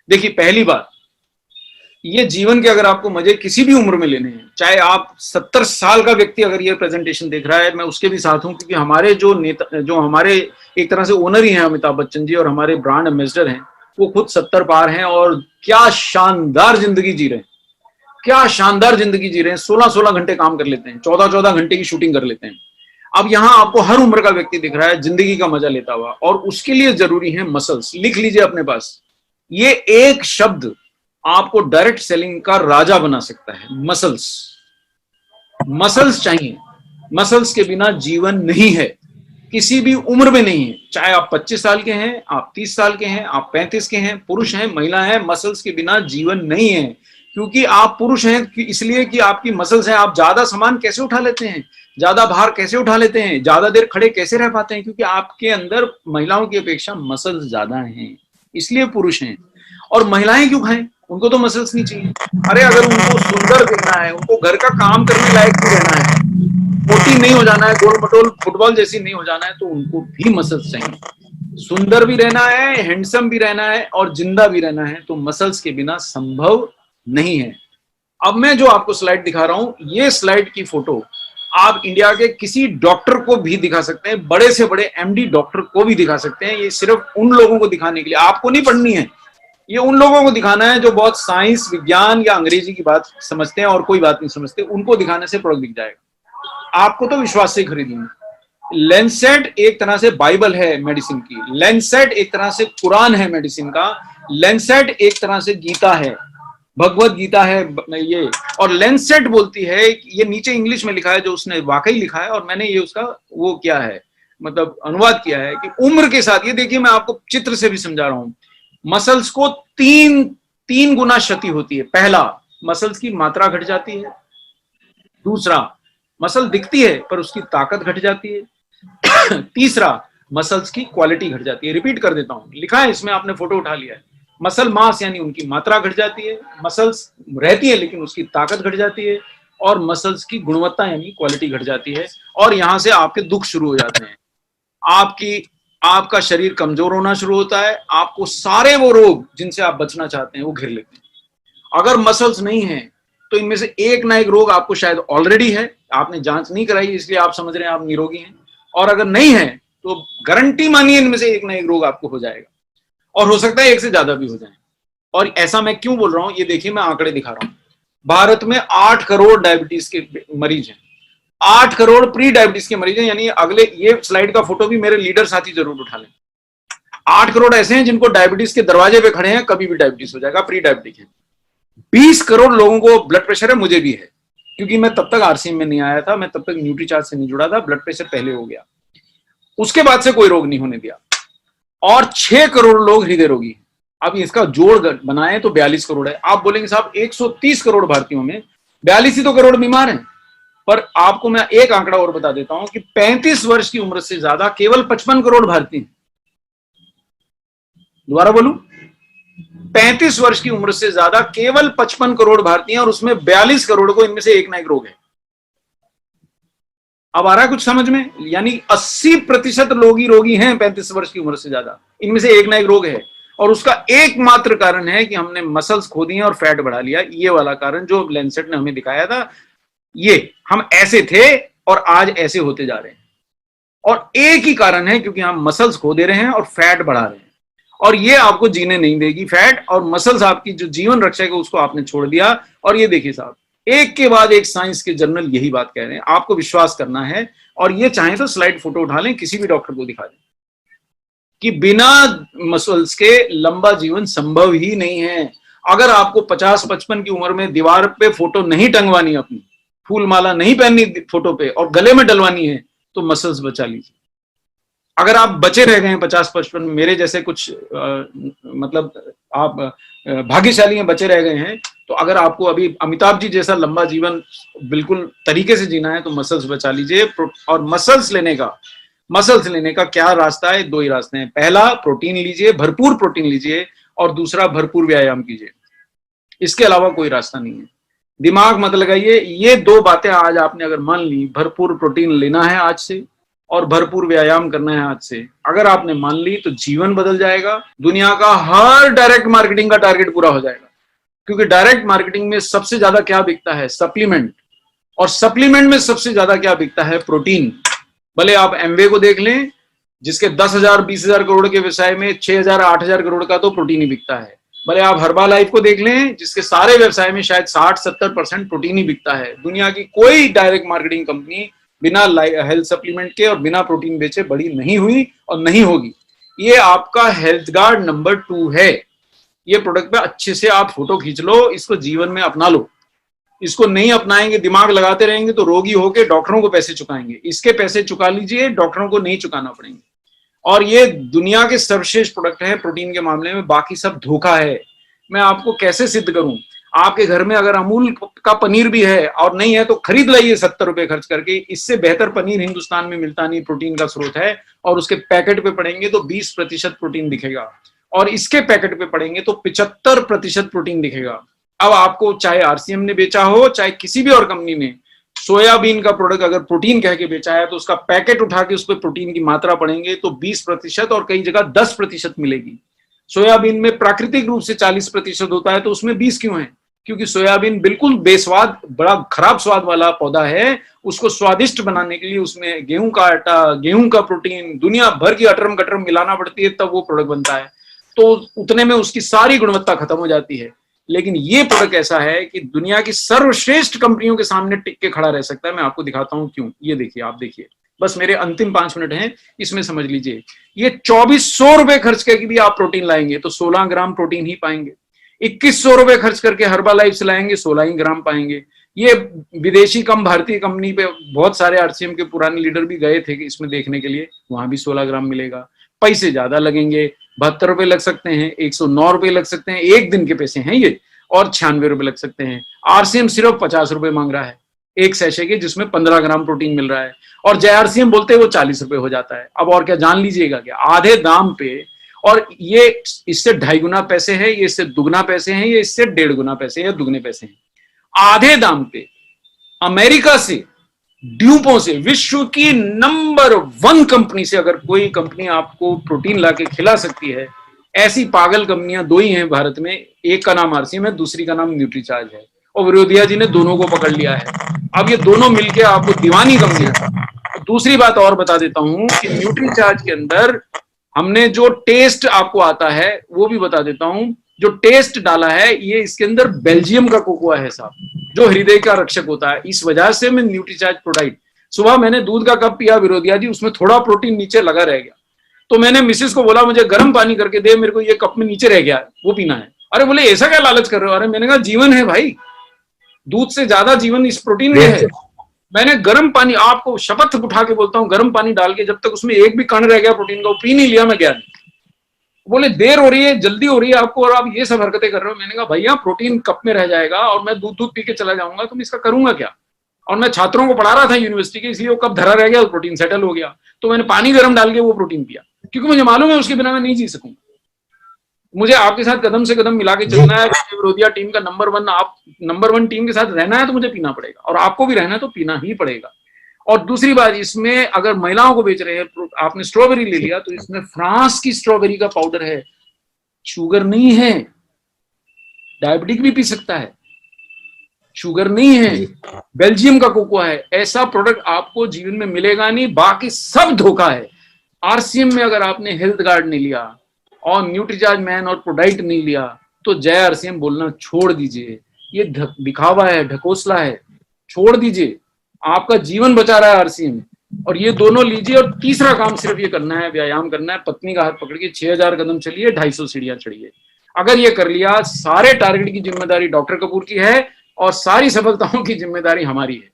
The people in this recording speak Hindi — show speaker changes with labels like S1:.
S1: देखिए, पहली बात, ये जीवन के अगर आपको मजे किसी भी उम्र में लेने हैं, चाहे आप 70 साल का व्यक्ति अगर ये प्रेजेंटेशन देख रहा है, मैं उसके भी साथ हूं, क्योंकि हमारे जो नेता, जो हमारे एक तरह से ओनर ही हैं अमिताभ बच्चन जी, और हमारे ब्रांड एम्बेसडर हैं, वो खुद 70 पार हैं और क्या शानदार जिंदगी जी रहे हैं, क्या शानदार जिंदगी जी रहे हैं। 16-16 घंटे काम कर लेते हैं, 14-14 घंटे की शूटिंग कर लेते हैं। अब यहां आपको हर उम्र का व्यक्ति दिख रहा है जिंदगी का मजा लेता हुआ, और उसके लिए जरूरी है मसल्स। लिख लीजिए अपने पास, ये एक शब्द आपको डायरेक्ट सेलिंग का राजा बना सकता है, मसल्स। मसल्स चाहिए, मसल्स के बिना जीवन नहीं है, किसी भी उम्र में नहीं है। चाहे आप 25 साल के हैं, आप 30 साल के हैं, आप 35 के हैं, पुरुष हैं, महिला हैं, मसल्स के बिना जीवन नहीं है। क्योंकि आप पुरुष हैं इसलिए कि आपकी मसल्स हैं। आप ज्यादा सामान कैसे उठा लेते हैं, ज्यादा भार कैसे उठा लेते हैं, ज्यादा देर खड़े कैसे रह पाते हैं, क्योंकि आपके अंदर महिलाओं की अपेक्षा मसल्स ज्यादा हैं, इसलिए पुरुष हैं। और महिलाएं क्यों खाएं, उनको तो मसल्स नहीं चाहिए। अरे अगर उनको सुंदर दिखना है, उनको घर का काम करने लायक भी रहना है, मोटी नहीं हो जाना है, गोल मटोल फुटबॉल जैसी नहीं हो जाना है, तो उनको भी मसल्स चाहिए। सुंदर भी रहना है, हैंडसम भी रहना है और जिंदा भी रहना है, तो मसल्स के बिना संभव नहीं है। अब मैं जो आपको स्लाइड दिखा रहा हूं, ये स्लाइड की फोटो आप इंडिया के किसी डॉक्टर को भी दिखा सकते हैं, बड़े से बड़े एमडी डॉक्टर को भी दिखा सकते हैं। ये सिर्फ उन लोगों को दिखाने के लिए, आपको नहीं पढ़नी है, ये उन लोगों को दिखाना है जो बहुत साइंस, विज्ञान या अंग्रेजी की बात समझते हैं और कोई बात नहीं समझते, उनको दिखाने से प्रोडक्ट दिख जाएगा। आपको तो विश्वास से खरीदनी। लेंसेट एक तरह से बाइबल है मेडिसिन की, लेंसेट एक तरह से कुरान है मेडिसिन का, लेंसेट एक तरह से गीता है, भगवत गीता है ये। और लेंसेट बोलती है, ये नीचे इंग्लिश में लिखा है, जो उसने वाकई लिखा है और मैंने ये उसका वो किया है, मतलब अनुवाद किया है, कि उम्र के साथ, ये देखिए मैं आपको चित्र से भी समझा रहा हूं, मसल्स को तीन गुना क्षति होती है। पहला, मसल्स की मात्रा घट जाती है। दूसरा, मसल दिखती है पर उसकी ताकत घट जाती है। तीसरा, मसल्स की क्वालिटी घट जाती है। रिपीट कर देता हूं, लिखा है इसमें, आपने फोटो उठा लिया है। मसल मास यानी उनकी मात्रा घट जाती है, मसल्स रहती है लेकिन उसकी ताकत घट जाती है, और मसल्स की गुणवत्ता यानी क्वालिटी घट जाती है। और यहां से आपके दुख शुरू हो जाते हैं, आपका शरीर कमजोर होना शुरू होता है, आपको सारे वो रोग जिनसे आप बचना चाहते हैं वो घिर लेते हैं। अगर मसल्स नहीं है तो इनमें से एक ना एक रोग आपको शायद ऑलरेडी है, आपने जांच नहीं कराई इसलिए आप समझ रहे हैं आप निरोगी हैं, और अगर नहीं है तो गारंटी मानिए इनमें से एक ना एक रोग आपको हो जाएगा, और हो सकता है एक से ज्यादा भी हो जाए। और ऐसा मैं क्यों बोल रहा हूं, ये देखिए मैं आंकड़े दिखा रहा हूं। भारत में 8 करोड़ डायबिटीज के मरीज हैं, 8 करोड़ प्री डायबिटीज के मरीज हैं। यानी अगले, ये स्लाइड का फोटो भी मेरे लीडर साथी जरूर उठा लें। 8 करोड़ ऐसे हैं जिनको डायबिटीज के दरवाजे पे खड़े हैं, कभी भी डायबिटीज हो जाएगा, प्री डायबिटिक है। 20 करोड़ लोगों को ब्लड प्रेशर है, मुझे भी है, क्योंकि मैं तब तक आरसीएम में नहीं आया था, मैं तब तक न्यूट्रीचार्ज से नहीं जुड़ा था, ब्लड प्रेशर पहले हो गया, उसके बाद से कोई रोग नहीं होने दिया। और 6 करोड़ लोग हृदय रोगी हैं। अब इसका जोड़ बनाए तो 42 करोड़ है। आप बोलेंगे साहब 130 करोड़ भारतीयों में 42 ही तो करोड़ बीमार हैं। पर आपको मैं एक आंकड़ा और बता देता हूं कि 35 वर्ष की उम्र से ज्यादा केवल 55 करोड़ भारतीय हैं। दोबारा बोलूं, 35 वर्ष की उम्र से ज्यादा केवल 55 करोड़ भारतीय हैं, और उसमें 42 करोड़ को इनमें से एक ना एक रोग है। अब आ रहा है कुछ समझ में? यानी 80% लोग ही रोगी हैं 35 वर्ष की उम्र से ज्यादा, इनमें से एक ना एक रोग है। और उसका एकमात्र कारण है कि हमने मसल्स खो दिए और फैट बढ़ा लिया। ये वाला कारण जो लेंसेट ने हमें दिखाया था, ये हम ऐसे थे और आज ऐसे होते जा रहे हैं। और एक ही कारण है, क्योंकि हम मसल्स खो दे रहे हैं और फैट बढ़ा रहे हैं, और ये आपको जीने नहीं देगी। फैट और मसल्स आपकी जो जीवन रक्षक है उसको आपने छोड़ दिया। और ये देखिए साहब, एक के बाद एक साइंस के जर्नल यही बात कह रहे हैं, आपको विश्वास करना है। और ये चाहे तो स्लाइड फोटो उठा लें, किसी भी डॉक्टर को दिखा दें कि बिना मसल्स के लंबा जीवन संभव ही नहीं है। अगर आपको 50-55 की उम्र में दीवार पे फोटो नहीं टंगवानी, अपनी फूल माला नहीं पहननी फोटो पे और गले में डलवानी है, तो मसल्स बचा लीजिए। अगर आप बचे रह गए हैं 50-55, मेरे जैसे कुछ मतलब आप भाग्यशाली हैं, बचे रह गए हैं, तो अगर आपको अभी अमिताभ जी जैसा लंबा जीवन बिल्कुल तरीके से जीना है तो मसल्स बचा लीजिए। और मसल्स लेने का क्या रास्ता है? 2 ही रास्ते हैं। पहला, प्रोटीन लीजिए, भरपूर प्रोटीन लीजिए, और दूसरा, भरपूर व्यायाम कीजिए। इसके अलावा कोई रास्ता नहीं है। दिमाग मत लगाइए, ये 2 बातें आज आपने अगर मान ली, भरपूर प्रोटीन लेना है आज से, और भरपूर व्यायाम करना है आज से। अगर आपने मान ली तो जीवन बदल जाएगा, दुनिया का हर डायरेक्ट मार्केटिंग का टारगेट पूरा हो जाएगा। क्योंकि डायरेक्ट मार्केटिंग में सबसे ज्यादा क्या बिकता है? सप्लीमेंट। और सप्लीमेंट में सबसे ज्यादा क्या बिकता है? प्रोटीन। भले आप एमवे को देख लें, जिसके 10,000 20,000 करोड़ के व्यवसाय में 6,000 8,000 करोड़ का तो प्रोटीन ही बिकता है। भले आप हर्बा लाइफ को देख लें, जिसके सारे व्यवसाय में शायद 60-70% प्रोटीन ही बिकता है। दुनिया की कोई डायरेक्ट मार्केटिंग कंपनी बिना हेल्थ सप्लीमेंट के और बिना प्रोटीन बेचे बड़ी नहीं हुई और नहीं होगी। ये आपका हेल्थ गार्ड नंबर 2 है। ये प्रोडक्ट पे अच्छे से आप फोटो खींच लो, इसको जीवन में अपना लो। इसको नहीं अपनाएंगे, दिमाग लगाते रहेंगे तो रोगी होके डॉक्टरों को पैसे चुकाएंगे। इसके पैसे चुका लीजिए, डॉक्टरों को नहीं चुकाना पड़ेंगे। और ये दुनिया के सर्वश्रेष्ठ प्रोडक्ट है प्रोटीन के मामले में, बाकी सब धोखा है। मैं आपको कैसे सिद्ध करूं? आपके घर में अगर अमूल का पनीर भी है और नहीं है तो खरीद लाइए 70 रुपए खर्च करके। इससे बेहतर पनीर हिंदुस्तान में मिलता नहीं, प्रोटीन का स्रोत है। और उसके पैकेट पे पड़ेंगे तो 20% प्रोटीन दिखेगा, और इसके पैकेट पे पड़ेंगे तो 75% प्रोटीन दिखेगा। अब आपको चाहे आरसीएम ने बेचा हो, चाहे किसी भी और कंपनी ने, सोयाबीन का प्रोडक्ट अगर प्रोटीन कह के बेचा है तो उसका पैकेट उठा के उस पर प्रोटीन की मात्रा पड़ेंगे तो 20% और कई जगह 10% मिलेगी। सोयाबीन में प्राकृतिक रूप से 40% होता है तो उसमें 20 क्यों है? क्योंकि सोयाबीन बिल्कुल बेस्वाद, बड़ा खराब स्वाद वाला पौधा है। उसको स्वादिष्ट बनाने के लिए उसमें गेहूं का आटा, गेहूं का प्रोटीन, दुनिया भर की अटरम गटरम मिलाना पड़ती है, तब वो प्रोडक्ट बनता है। तो उतने में उसकी सारी गुणवत्ता खत्म हो जाती है। लेकिन ये प्रोडक्ट ऐसा है कि दुनिया की सर्वश्रेष्ठ कंपनियों के सामने टिक के खड़ा रह सकता है। मैं आपको दिखाता हूं क्यों। ये देखिए, आप देखिए, बस मेरे अंतिम 5 मिनट हैं, इसमें समझ लीजिए। ये 2400 रुपए खर्च करके भी आप प्रोटीन लाएंगे तो 16 ग्राम प्रोटीन ही पाएंगे। 2100 रुपए खर्च करके हर्बा लाइफ से लाएंगे, 16 ही ग्राम पाएंगे। ये विदेशी कम भारतीय कंपनी पे बहुत सारे आरसीएम के पुराने लीडर भी गए थे इसमें देखने के लिए, वहां भी 16 ग्राम मिलेगा। पैसे ज्यादा लगेंगे, 72 रुपए लग सकते हैं, 109 रुपए लग सकते हैं, एक दिन के पैसे हैं ये, और 96 रुपए लग सकते हैं। आरसीएम सिर्फ 50 रुपए मांग रहा है एक सैशे के, जिसमें 15 ग्राम प्रोटीन मिल रहा है, और जय आरसीएम बोलते हैं वो 40 रुपए हो जाता है। अब और क्या जान लीजिएगा क्या? आधे दाम पे। और ये इससे 2.5 गुना पैसे है, ये इससे दुगना पैसे हैं, ये इससे 1.5 गुना पैसे या दुगने पैसे हैं। आधे दाम पे अमेरिका से, ड्यूपो से, विश्व की नंबर 1 कंपनी से अगर कोई कंपनी आपको प्रोटीन लाके खिला सकती है, ऐसी पागल कंपनियां 2 ही हैं भारत में। एक का नाम आरसीएम है, दूसरी का नाम न्यूट्रीचार्ज है, और विरोधिया जी ने दोनों को पकड़ लिया है। अब ये दोनों मिलके आपको दीवानी कंपनियां। दूसरी बात और बता देता हूं कि न्यूट्रीचार्ज के अंदर हमने जो टेस्ट आपको आता है वो भी बता देता हूं। जो टेस्ट डाला है, ये इसके अंदर बेल्जियम का कोकोआ है साहब, जो हृदय का रक्षक होता है। इस वजह से मैं न्यूट्रीचार्ज प्रोडाइट, सुबह मैंने दूध का कप पिया विरोधिया जी, उसमें थोड़ा प्रोटीन नीचे लगा रह गया, तो मैंने मिसेस को बोला मुझे गर्म पानी करके दे, मेरे को ये कप में नीचे रह गया है, वो पीना है। अरे बोले ऐसा क्या लालच कर रहे हो? अरे मैंने कहा जीवन है भाई, दूध से ज्यादा जीवन इस प्रोटीन में है। मैंने गर्म पानी, आपको शपथ उठा के बोलता हूँ, गर्म पानी डाल के, जब तक उसमें एक भी कण रह गया प्रोटीन का, वो पी नहीं लिया, मैं गया नहीं। बोले देर हो रही है, जल्दी हो रही है आपको, और आप ये सब हरकतें कर रहे हो। मैंने कहा भैया प्रोटीन कप में रह जाएगा और मैं दूध दूध पी के चला जाऊंगा, तो मैं इसका करूंगा क्या? और मैं छात्रों को पढ़ा रहा था यूनिवर्सिटी के, इसलिए वो कप धरा रह गया, प्रोटीन सेटल हो गया, तो मैंने पानी गर्म डाल के वो प्रोटीन पिया, क्योंकि मुझे मालूम है उसके बिना मैं नहीं जी सकूंगा। मुझे आपके साथ कदम से कदम मिला के चलना है। विरोधिया टीम का नंबर 1, आप नंबर 1 टीम के साथ रहना है तो मुझे पीना पड़ेगा, और आपको भी रहना है तो पीना ही पड़ेगा। और दूसरी बात, इसमें अगर महिलाओं को बेच रहे हैं, आपने स्ट्रॉबेरी ले लिया तो इसमें फ्रांस की स्ट्रॉबेरी का पाउडर है, शुगर नहीं है, डायबिटिक भी पी सकता है, शुगर नहीं है, बेल्जियम का कोकोआ है। ऐसा प्रोडक्ट आपको जीवन में मिलेगा नहीं, बाकी सब धोखा है। आरसीएम में अगर आपने हेल्थ गार्ड नहीं लिया और न्यूट्रीचार्ज मैन और प्रोडाइट नहीं लिया तो जय आरसीएम बोलना छोड़ दीजिए। ये दिखावा है, ढकोसला है, छोड़ दीजिए। आपका जीवन बचा रहा है आरसीएम, और ये दोनों लीजिए। और तीसरा काम सिर्फ ये करना है, व्यायाम करना है, पत्नी का हाथ पकड़ के 6000 कदम चलिए, 250 सीढ़ियां चढ़िए। अगर ये कर लिया, सारे टारगेट की जिम्मेदारी डॉक्टर कपूर की है और सारी सफलताओं की जिम्मेदारी हमारी है।